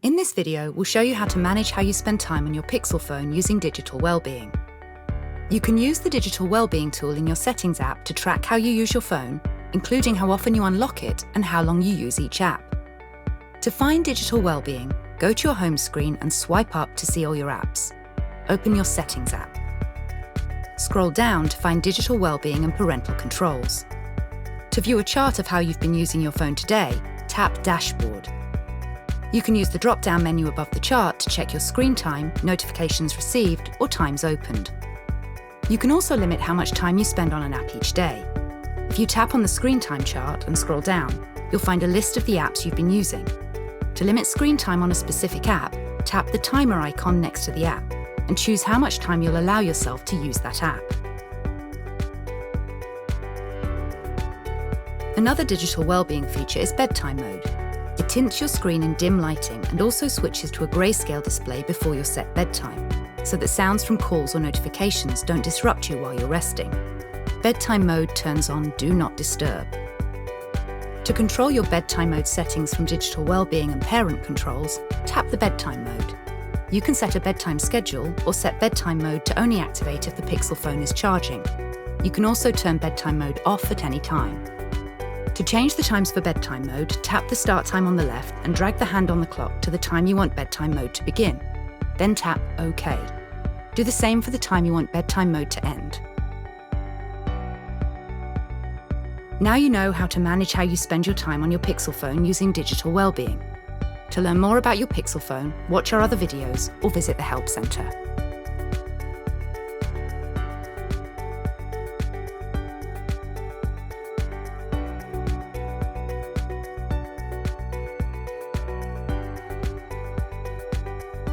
In this video, we'll show you how to manage how you spend time on your Pixel phone using digital well-being. You can use the digital well-being tool in your Settings app to track how you use your phone, including how often you unlock it and how long you use each app. To find digital well-being, go to your home screen and swipe up to see all your apps. Open your Settings app. Scroll down to find digital well-being and parental controls. To view a chart of how you've been using your phone today, tap Dashboard. You can use the drop-down menu above the chart to check your screen time, notifications received, or times opened. You can also limit how much time you spend on an app each day. If you tap on the screen time chart and scroll down, you'll find a list of the apps you've been using. To limit screen time on a specific app, tap the timer icon next to the app and choose how much time you'll allow yourself to use that app. Another digital well-being feature is Bedtime Mode. It tints your screen in dim lighting and also switches to a grayscale display before your set bedtime, so that sounds from calls or notifications don't disrupt you while you're resting. Bedtime Mode turns on Do Not Disturb. To control your Bedtime Mode settings from digital well-being and parent controls, tap the Bedtime Mode. You can set a bedtime schedule or set Bedtime Mode to only activate if the Pixel phone is charging. You can also turn Bedtime Mode off at any time. To change the times for Bedtime Mode, tap the start time on the left and drag the hand on the clock to the time you want Bedtime Mode to begin. Then tap OK. Do the same for the time you want Bedtime Mode to end. Now you know how to manage how you spend your time on your Pixel phone using digital well-being. To learn more about your Pixel phone, watch our other videos or visit the Help Center.